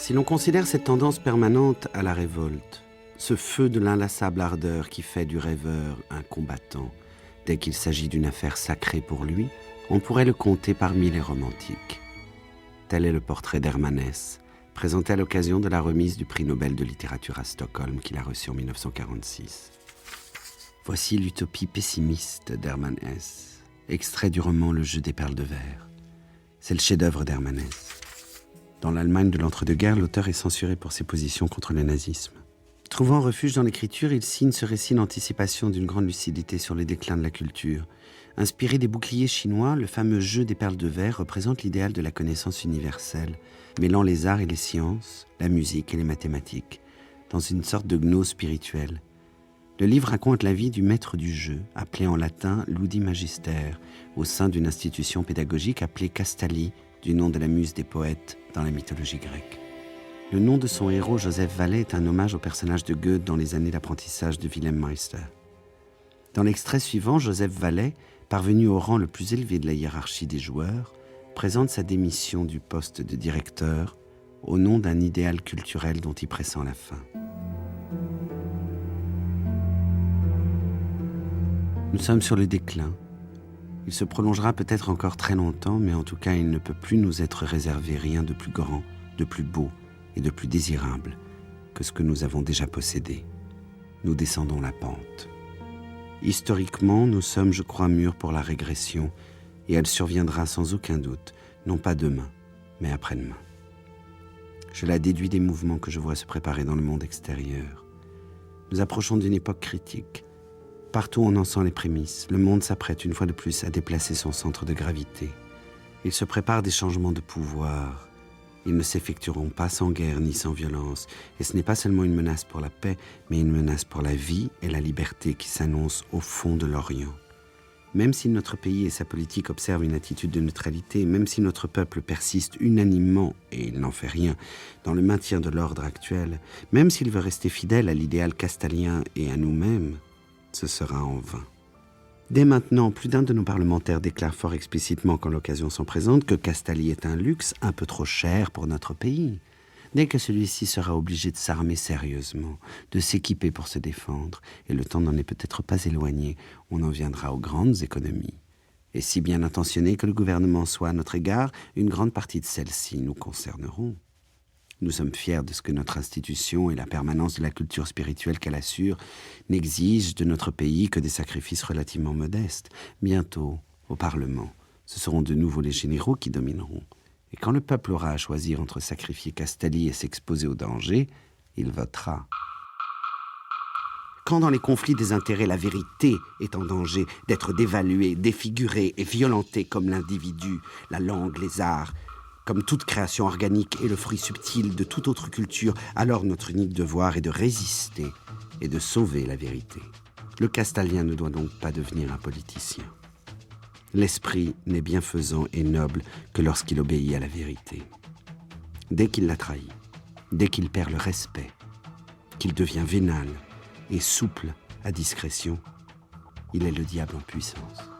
Si l'on considère cette tendance permanente à la révolte, ce feu de l'inlassable ardeur qui fait du rêveur un combattant, dès qu'il s'agit d'une affaire sacrée pour lui, on pourrait le compter parmi les romantiques. Tel est le portrait d'Hermanès, présenté à l'occasion de la remise du prix Nobel de littérature à Stockholm qu'il a reçu en 1946. Voici l'utopie pessimiste d'Hermanès, extrait du roman Le jeu des perles de verre. C'est le chef-d'œuvre d'Hermanès. Dans l'Allemagne de l'entre-deux-guerres, l'auteur est censuré pour ses positions contre le nazisme. Trouvant refuge dans l'écriture, il signe ce récit d'anticipation d'une grande lucidité sur le déclin de la culture. Inspiré des boucliers chinois, le fameux jeu des perles de verre représente l'idéal de la connaissance universelle, mêlant les arts et les sciences, la musique et les mathématiques, dans une sorte de gnose spirituelle. Le livre raconte la vie du maître du jeu, appelé en latin Ludi Magister, au sein d'une institution pédagogique appelée Castalie, du nom de la muse des poètes dans la mythologie grecque. Le nom de son héros, Joseph Vallet, est un hommage au personnage de Goethe dans les années d'apprentissage de Wilhelm Meister. Dans l'extrait suivant, Joseph Vallet, parvenu au rang le plus élevé de la hiérarchie des joueurs, présente sa démission du poste de directeur au nom d'un idéal culturel dont il pressent la fin. Nous sommes sur le déclin. Il se prolongera peut-être encore très longtemps, mais en tout cas, il ne peut plus nous être réservé rien de plus grand, de plus beau et de plus désirable que ce que nous avons déjà possédé. Nous descendons la pente. Historiquement, nous sommes, je crois, mûrs pour la régression, et elle surviendra sans aucun doute, non pas demain, mais après-demain. Je la déduis des mouvements que je vois se préparer dans le monde extérieur. Nous approchons d'une époque critique. Partout on en sent les prémices. Le monde s'apprête une fois de plus à déplacer son centre de gravité. Il se prépare des changements de pouvoir. Ils ne s'effectueront pas sans guerre ni sans violence. Et ce n'est pas seulement une menace pour la paix, mais une menace pour la vie et la liberté qui s'annonce au fond de l'Orient. Même si notre pays et sa politique observent une attitude de neutralité, même si notre peuple persiste unanimement, et il n'en fait rien, dans le maintien de l'ordre actuel, même s'il veut rester fidèle à l'idéal castalien et à nous-mêmes, ce sera en vain. Dès maintenant, plus d'un de nos parlementaires déclare fort explicitement, quand l'occasion s'en présente, que Castalie est un luxe un peu trop cher pour notre pays. Dès que celui-ci sera obligé de s'armer sérieusement, de s'équiper pour se défendre, et le temps n'en est peut-être pas éloigné, on en viendra aux grandes économies. Et si bien intentionné que le gouvernement soit à notre égard, une grande partie de celles-ci nous concerneront. Nous sommes fiers de ce que notre institution et la permanence de la culture spirituelle qu'elle assure n'exigent de notre pays que des sacrifices relativement modestes. Bientôt, au Parlement, ce seront de nouveau les généraux qui domineront. Et quand le peuple aura à choisir entre sacrifier Castalie et s'exposer au danger, il votera. Quand dans les conflits des intérêts, la vérité est en danger d'être dévaluée, défigurée et violentée comme l'individu, la langue, les arts, comme toute création organique est le fruit subtil de toute autre culture, alors notre unique devoir est de résister et de sauver la vérité. Le castalien ne doit donc pas devenir un politicien. L'esprit n'est bienfaisant et noble que lorsqu'il obéit à la vérité. Dès qu'il la trahit, dès qu'il perd le respect, qu'il devient vénal et souple à discrétion, il est le diable en puissance.